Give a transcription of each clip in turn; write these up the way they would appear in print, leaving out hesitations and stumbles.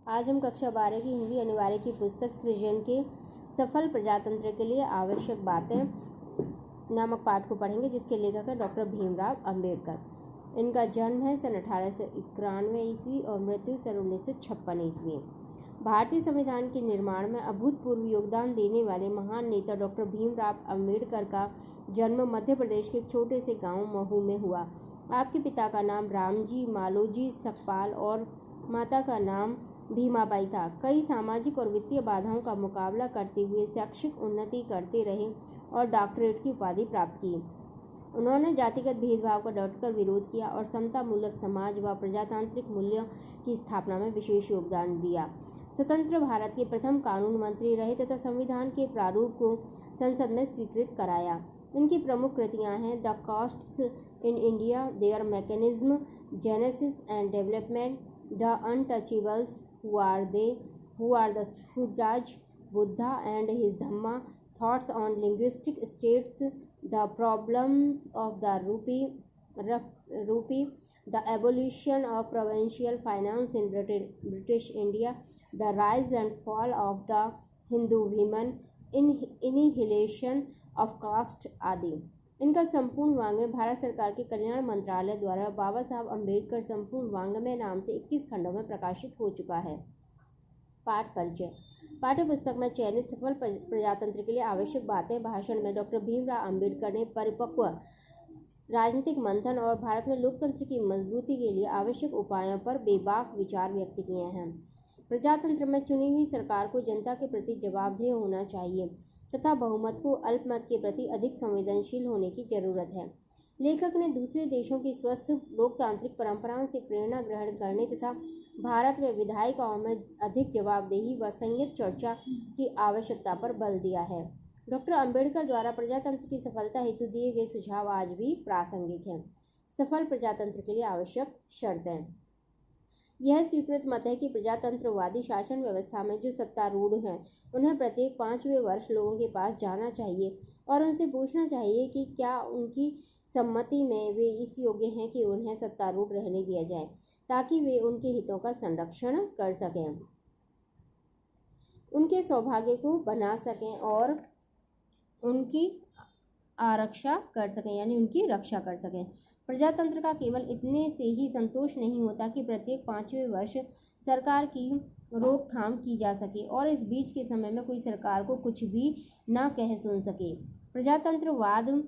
आज हम कक्षा 12 की हिंदी अनिवार्य की पुस्तक सृजन के सफल प्रजातंत्र के लिए आवश्यक बातें नामक पाठ को पढ़ेंगे, जिसके लेखक है डॉक्टर भीमराव अंबेडकर। इनका जन्म है सन 1891 ईस्वी और मृत्यु सन 1956 ईस्वी। भारतीय संविधान के निर्माण में अभूतपूर्व योगदान देने वाले महान नेता डॉक्टर भीमराव अंबेडकर का जन्म मध्य प्रदेश के एक छोटे से गांव महू में हुआ। आपके पिता का नाम रामजी मालोजी सकपाल और माता का नाम भीमाबाई था। कई सामाजिक और वित्तीय बाधाओं का मुकाबला करते हुए शैक्षिक उन्नति करते रहे और डॉक्टरेट की उपाधि प्राप्त की। उन्होंने जातिगत भेदभाव का डटकर विरोध किया और समता मूलक समाज व प्रजातांत्रिक मूल्यों की स्थापना में विशेष योगदान दिया। स्वतंत्र भारत के प्रथम कानून मंत्री रहे तथा संविधान के प्रारूप को संसद में स्वीकृत कराया। इनकी प्रमुख कृतियां हैं the castes in India, their mechanism, genesis and development, the untouchables, who are the Shudras, Buddha and his Dhamma, thoughts on linguistic states, the problems of the rupee, the abolition of provincial finance in British India, the rise and fall of the Hindu women, annihilation of caste आदि। इनका संपूर्ण वाङ्मय भारत सरकार के कल्याण मंत्रालय द्वारा बाबा साहब अम्बेडकर संपूर्ण वाङ्मय नाम से 21 खंडों में प्रकाशित हो चुका है। पाठ परिचय। पाठ्य पुस्तक में चयनित सफल प्रजातंत्र के लिए आवश्यक बातें भाषण में डॉक्टर भीमराव अंबेडकर ने परिपक्व राजनीतिक मंथन और भारत में लोकतंत्र की मजबूती के लिए आवश्यक उपायों पर बेबाक विचार व्यक्त किए हैं। प्रजातंत्र में चुनी हुई सरकार को जनता के प्रति जवाबदेह होना चाहिए तथा बहुमत को अल्पमत के प्रति अधिक संवेदनशील होने की जरूरत है। लेखक ने दूसरे देशों की स्वस्थ लोकतांत्रिक परंपराओं से प्रेरणा ग्रहण करने तथा भारत में विधायिकाओं में अधिक जवाबदेही व संयत चर्चा की आवश्यकता पर बल दिया है। डॉक्टर अंबेडकर द्वारा प्रजातंत्र की सफलता हेतु दिए गए सुझाव आज भी प्रासंगिक हैं। सफल प्रजातंत्र के लिए आवश्यक शर्तें। यह स्वीकृत मत है कि प्रजातंत्रवादी शासन व्यवस्था में जो सत्तारूढ़ हैं उन्हें प्रत्येक 5वें वर्ष लोगों के पास जाना चाहिए और उनसे पूछना चाहिए कि क्या उनकी सम्मति में वे इस योग्य हैं कि उन्हें सत्तारूढ़ रहने दिया जाए, ताकि वे उनके हितों का संरक्षण कर सकें, उनके सौभाग्य को बना सकें और उनकी आरक्षा कर सकें, यानी उनकी रक्षा कर सकें। प्रजातंत्र का केवल इतने से ही संतोष नहीं होता कि प्रत्येक 5वें वर्ष सरकार की रोकथाम की जा सके और इस बीच के समय में कोई सरकार को कुछ भी न कह सुन सके। प्रजातंत्रवाद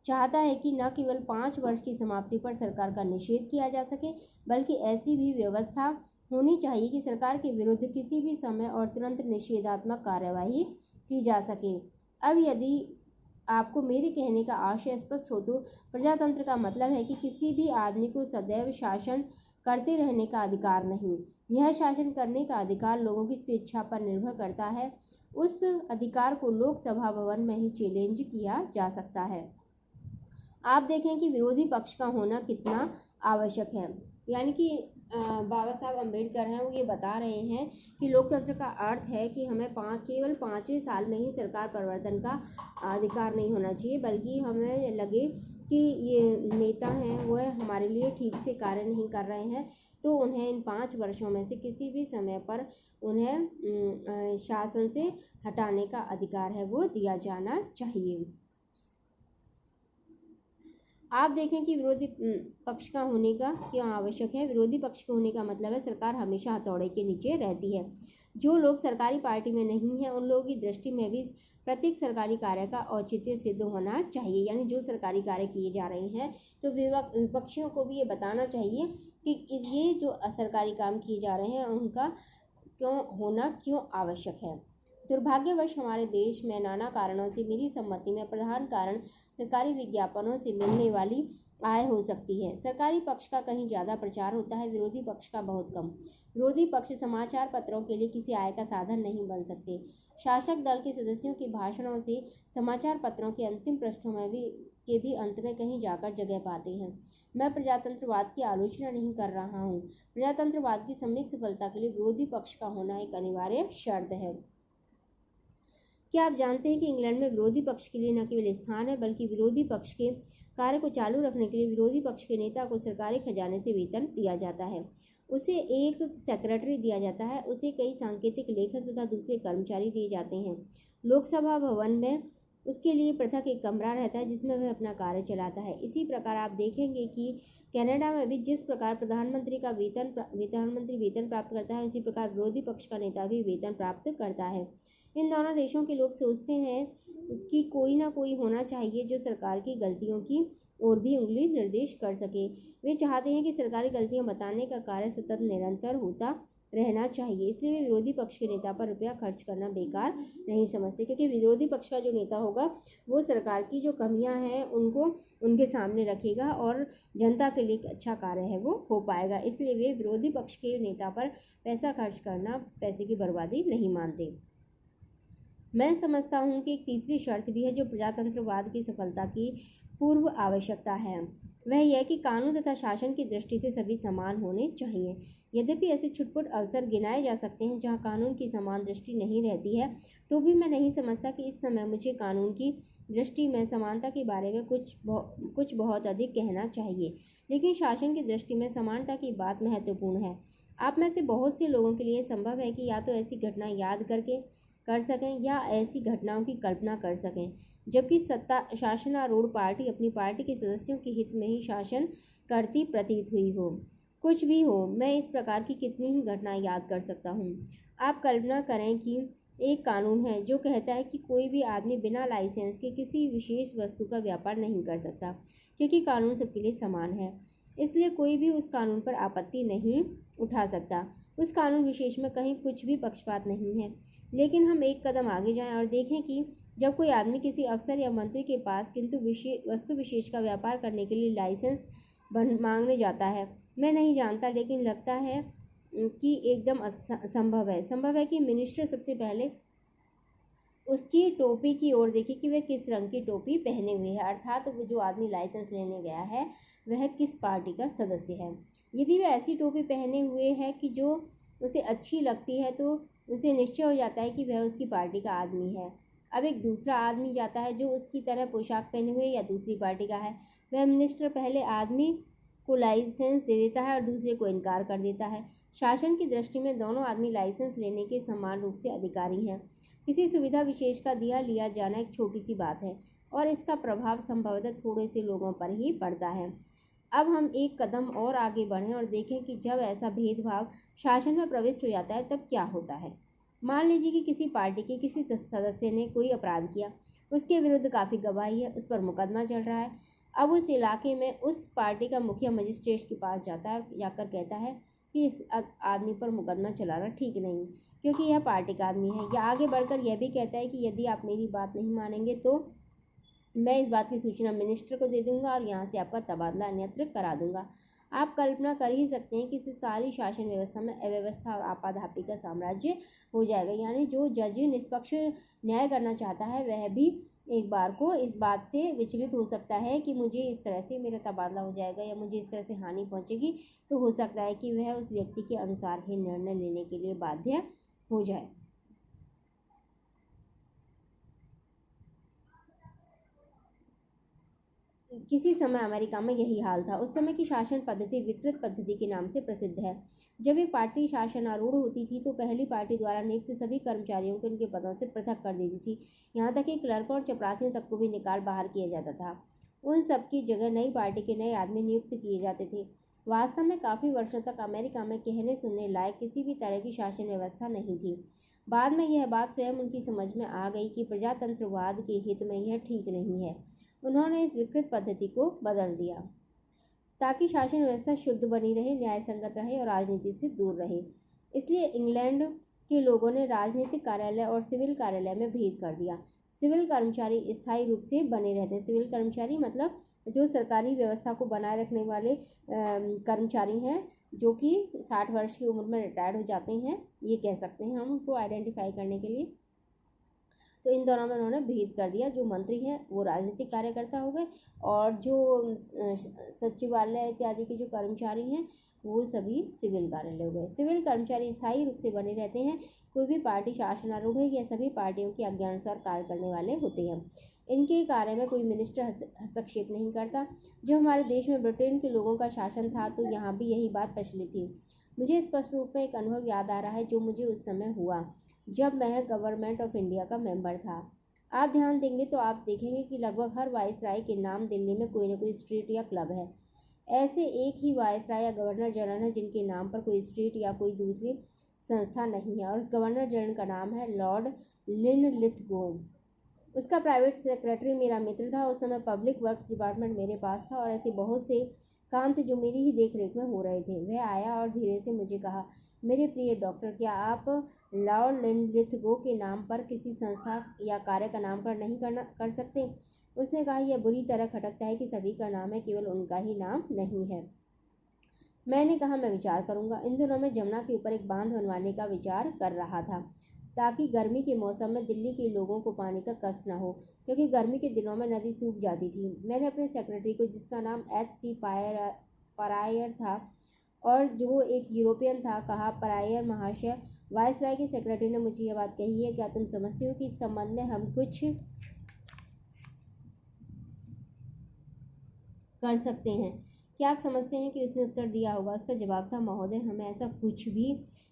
चाहता है कि न केवल 5 वर्ष की समाप्ति पर सरकार का निषेध किया जा सके, बल्कि ऐसी भी व्यवस्था होनी चाहिए कि सरकार के विरुद्ध किसी भी समय और तुरंत निषेधात्मक कार्यवाही की जा सके। अब यदि आपको मेरे कहने का आशय स्पष्ट हो तो प्रजातंत्र का मतलब है कि किसी भी आदमी को सदैव शासन करते रहने का अधिकार नहीं। यह शासन करने का अधिकार लोगों की स्वेच्छा पर निर्भर करता है। उस अधिकार को लोकसभा भवन में ही चैलेंज किया जा सकता है। आप देखें कि विरोधी पक्ष का होना कितना आवश्यक है। यानी कि बाबा साहब अम्बेडकर हैं, वो ये बता रहे हैं कि लोकतंत्र का अर्थ है कि हमें केवल 5वें साल में ही सरकार परिवर्तन का अधिकार नहीं होना चाहिए, बल्कि हमें लगे कि ये नेता हैं वो हमारे लिए ठीक से कार्य नहीं कर रहे हैं तो उन्हें इन 5 वर्षों में से किसी भी समय पर उन्हें शासन से हटाने का अधिकार है वो दिया जाना चाहिए। आप देखें कि विरोधी पक्ष का होने का क्यों आवश्यक है। विरोधी पक्ष के होने का मतलब है सरकार हमेशा हथौड़े के नीचे रहती है। जो लोग सरकारी पार्टी में नहीं हैं उन लोगों की दृष्टि में भी प्रत्येक सरकारी कार्य का औचित्य सिद्ध होना चाहिए। यानी जो सरकारी कार्य किए जा रहे हैं तो विपक्षियों को भी ये बताना चाहिए कि ये जो सरकारी काम किए जा रहे हैं उनका क्यों आवश्यक है। दुर्भाग्यवश हमारे देश में नाना कारणों से मेरी सम्मति में प्रधान कारण सरकारी विज्ञापनों से मिलने वाली आय हो सकती है। सरकारी पक्ष का कहीं ज़्यादा प्रचार होता है, विरोधी पक्ष का बहुत कम। विरोधी पक्ष समाचार पत्रों के लिए किसी आय का साधन नहीं बन सकते। शासक दल के सदस्यों के भाषणों से समाचार पत्रों के अंतिम पृष्ठों में भी अंत में कहीं जाकर जगह पाते हैं। मैं प्रजातंत्रवाद की आलोचना नहीं कर रहा हूँ। प्रजातंत्रवाद की सम्यक सफलता के लिए विरोधी पक्ष का होना एक अनिवार्य शर्त है। क्या आप जानते हैं कि इंग्लैंड में विरोधी पक्ष के लिए न केवल स्थान है बल्कि विरोधी पक्ष के कार्य को चालू रखने के लिए विरोधी पक्ष के नेता को सरकारी खजाने से वेतन दिया जाता है। उसे एक सेक्रेटरी दिया जाता है, उसे कई सांकेतिक लेखक तथा दूसरे कर्मचारी दिए जाते हैं। लोकसभा भवन में उसके लिए पृथक एक कमरा रहता है जिसमें वह अपना कार्य चलाता है। इसी प्रकार आप देखेंगे कि कनाडा में भी जिस प्रकार प्रधानमंत्री वेतन प्राप्त करता है, उसी प्रकार विरोधी पक्ष का नेता भी वेतन प्राप्त करता है। इन दोनों देशों के लोग सोचते हैं कि कोई ना कोई होना चाहिए जो सरकार की गलतियों की ओर भी उंगली निर्देश कर सके। वे चाहते हैं कि सरकारी गलतियां बताने का कार्य सतत निरंतर होता रहना चाहिए, इसलिए वे विरोधी पक्ष के नेता पर रुपया खर्च करना बेकार नहीं समझते, क्योंकि विरोधी पक्ष का जो नेता होगा वो सरकार की जो कमियां हैं उनको उनके सामने रखेगा और जनता के लिए एक अच्छा कार्य है वो हो पाएगा। इसलिए वे विरोधी पक्ष के नेता पर पैसा खर्च करना पैसे की बर्बादी नहीं मानते। मैं समझता हूँ कि एक तीसरी शर्त भी है जो प्रजातंत्रवाद की सफलता की पूर्व आवश्यकता है। वह यह कि कानून तथा शासन की दृष्टि से सभी समान होने चाहिए। यद्यपि ऐसे छुटपुट अवसर गिनाए जा सकते हैं जहाँ कानून की समान दृष्टि नहीं रहती है, तो भी मैं नहीं समझता कि इस समय मुझे कानून की दृष्टि में समानता के बारे में कुछ बहुत अधिक कहना चाहिए। लेकिन शासन की दृष्टि में समानता की बात महत्वपूर्ण है। आप में से बहुत से लोगों के लिए संभव है कि या तो ऐसी घटना याद कर सकें या ऐसी घटनाओं की कल्पना कर सकें जबकि सत्ता शासनारूढ़ पार्टी अपनी पार्टी के सदस्यों के हित में ही शासन करती प्रतीत हुई हो। कुछ भी हो, मैं इस प्रकार की कितनी ही घटनाएं याद कर सकता हूँ। आप कल्पना करें कि एक कानून है जो कहता है कि कोई भी आदमी बिना लाइसेंस के किसी विशेष वस्तु का व्यापार नहीं कर सकता, क्योंकि कानून सबके लिए समान है। इसलिए कोई भी उस कानून पर आपत्ति नहीं उठा सकता। उस कानून विशेष में कहीं कुछ भी पक्षपात नहीं है। लेकिन हम एक कदम आगे जाएं और देखें कि जब कोई आदमी किसी अफसर या मंत्री के पास किंतु वस्तु विशेष का व्यापार करने के लिए लाइसेंस मांगने जाता है, मैं नहीं जानता लेकिन लगता है कि एकदम संभव है कि मिनिस्टर सबसे पहले उसकी टोपी की ओर देखे कि वह किस रंग की टोपी पहने हुए है, अर्थात वो जो आदमी लाइसेंस लेने गया है वह किस पार्टी का सदस्य है। यदि वह ऐसी टोपी पहने हुए है कि जो उसे अच्छी लगती है तो उसे निश्चय हो जाता है कि वह उसकी पार्टी का आदमी है। अब एक दूसरा आदमी जाता है जो उसकी तरह पोशाक पहने हुए या दूसरी पार्टी का है। वह मिनिस्टर पहले आदमी को लाइसेंस दे देता है और दूसरे को इनकार कर देता है। शासन की दृष्टि में दोनों आदमी लाइसेंस लेने के समान रूप से अधिकारी हैं। किसी सुविधा विशेष का लिया जाना एक छोटी सी बात है और इसका प्रभाव संभवतः थोड़े से लोगों पर ही पड़ता है। अब हम एक कदम और आगे बढ़ें और देखें कि जब ऐसा भेदभाव शासन में प्रविष्ट हो जाता है तब क्या होता है। मान लीजिए कि किसी पार्टी के किसी सदस्य ने कोई अपराध किया, उसके विरुद्ध काफ़ी गवाही है, उस पर मुकदमा चल रहा है। अब उस इलाके में उस पार्टी का मुखिया मजिस्ट्रेट के पास जाता है और जाकर कहता है कि इस आदमी पर मुकदमा चलाना ठीक नहीं क्योंकि यह पार्टी का आदमी है, या आगे बढ़कर यह भी कहता है कि यदि आप मेरी बात नहीं मानेंगे तो मैं इस बात की सूचना मिनिस्टर को दे दूंगा और यहाँ से आपका तबादला अन्यत्र करा दूंगा। आप कल्पना कर ही सकते हैं कि इस सारी शासन व्यवस्था में अव्यवस्था और आपाधापी का साम्राज्य हो जाएगा। यानी जो जज निष्पक्ष न्याय करना चाहता है वह भी एक बार को इस बात से विचलित हो सकता है कि मुझे इस तरह से मेरा तबादला हो जाएगा या मुझे इस तरह से हानि पहुंचेगी, तो हो सकता है कि वह उस व्यक्ति के अनुसार ही निर्णय लेने के लिए बाध्य हो जाए। किसी समय अमेरिका में यही हाल था। उस समय की शासन पद्धति विकृत पद्धति के नाम से प्रसिद्ध है। जब एक पार्टी शासनारूढ़ होती थी तो पहली पार्टी द्वारा नियुक्त सभी कर्मचारियों को उनके पदों से पृथक कर देती थी। यहाँ तक कि क्लर्कों और चपरासियों तक को भी निकाल बाहर किया जाता था। उन सब की जगह नई पार्टी के नए आदमी नियुक्त किए जाते थे। वास्तव में काफ़ी वर्षों तक अमेरिका में कहने सुनने लायक किसी भी तरह की शासन व्यवस्था नहीं थी। बाद में यह बात स्वयं उनकी समझ में आ गई कि प्रजातंत्रवाद के हित में यह ठीक नहीं है। उन्होंने इस विकृत पद्धति को बदल दिया ताकि शासन व्यवस्था शुद्ध बनी रहे, न्याय संगत रहे और राजनीति से दूर रहे। इसलिए इंग्लैंड के लोगों ने राजनीतिक कार्यालय और सिविल कार्यालय में भेद कर दिया। सिविल कर्मचारी स्थायी रूप से बने रहते हैं। सिविल कर्मचारी मतलब जो सरकारी व्यवस्था को बनाए रखने वाले कर्मचारी हैं, जो कि 60 वर्ष की उम्र में रिटायर्ड हो जाते हैं, ये कह सकते हैं हम उनको आइडेंटिफाई करने के लिए। तो इन दोनों में उन्होंने भेद कर दिया। जो मंत्री हैं वो राजनीतिक कार्यकर्ता हो गए और जो सचिवालय इत्यादि के जो कर्मचारी हैं वो सभी सिविल कार्यालय हो गए। सिविल कर्मचारी स्थायी रूप से बने रहते हैं। कोई भी पार्टी शासनारूढ़ है या सभी पार्टियों के आज्ञानुसार कार्य करने वाले होते हैं। इनके कार्य में कोई मिनिस्टर हस्तक्षेप नहीं करता। जब हमारे देश में ब्रिटेन के लोगों का शासन था तो यहाँ भी यही बात प्रचलित थी। मुझे स्पष्ट रूप में एक अनुभव याद आ रहा है जो मुझे उस समय हुआ जब मैं गवर्नमेंट ऑफ इंडिया का मेंबर था। आप ध्यान देंगे तो आप देखेंगे कि लगभग हर वायसराय के नाम दिल्ली में कोई न कोई स्ट्रीट या क्लब है। ऐसे एक ही वायसराय या गवर्नर जनरल है जिनके नाम पर कोई स्ट्रीट या कोई दूसरी संस्था नहीं है, और उस गवर्नर जनरल का नाम है लॉर्ड लिनलिथगोन। उसका प्राइवेट सेक्रेटरी मेरा मित्र था। उस समय पब्लिक वर्क्स डिपार्टमेंट मेरे पास था और ऐसे बहुत से काम थे जो मेरी ही देख रेख में हो रहे थे। वह आया और धीरे से मुझे कहा, मेरे प्रिय डॉक्टर, क्या आप लॉर्ड लिनलिथगो के नाम पर किसी संस्था या कार्य का नामकरण नहीं कर सकते? उसने कहा, यह बुरी तरह खटकता है कि सभी का नाम है, केवल उनका ही नाम नहीं है। मैंने कहा, मैं विचार करूंगा। इन दिनों में जमुना के ऊपर एक बांध बनवाने का विचार कर रहा था ताकि गर्मी के मौसम में दिल्ली के लोगों को पानी का कष्ट न हो, क्योंकि गर्मी के दिनों में नदी सूख जाती थी। मैंने अपने सेक्रेटरी को, जिसका नाम H.C. परायर था और जो एक यूरोपियन था, कहा, परायर महाशय, वायसराय के सेक्रेटरी ने मुझे यह बात कही है, क्या तुम समझते हो कि इस संबंध में हम कुछ कर सकते हैं? क्या आप समझते हैं कि उसने उत्तर दिया होगा? उसका जवाब था, महोदय, हमें ऐसा कुछ भी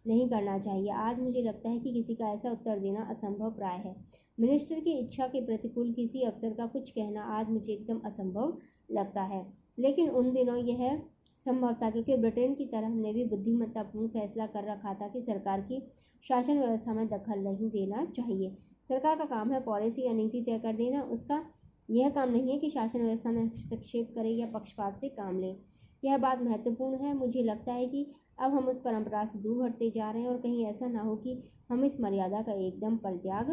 नहीं करना चाहिए। आज मुझे लगता है कि किसी का ऐसा उत्तर देना असंभव प्राय है। मिनिस्टर की इच्छा के प्रतिकूल किसी अफसर का कुछ कहना आज मुझे एकदम असंभव लगता है, लेकिन उन दिनों यह संभव था, क्योंकि ब्रिटेन की तरह हमने भी बुद्धिमत्तापूर्ण फैसला कर रखा था कि सरकार की शासन व्यवस्था में दखल नहीं देना चाहिए। सरकार का काम है पॉलिसी या नीति तय कर देना। उसका यह काम नहीं है कि शासन व्यवस्था में हस्तक्षेप करे या पक्षपात से काम ले। यह बात महत्वपूर्ण है। मुझे लगता है कि अब हम उस परंपरा से दूर हटते जा रहे हैं और कहीं ऐसा ना हो कि हम इस मर्यादा का एकदम परित्याग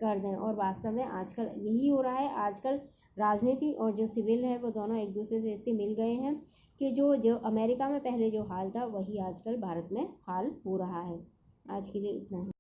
कर दें। और वास्तव में आजकल यही हो रहा है। आजकल राजनीति और जो सिविल है वो दोनों एक दूसरे से इतने मिल गए हैं कि जो अमेरिका में पहले जो हाल था वही आजकल भारत में हाल हो रहा है। आज के लिए इतना ही।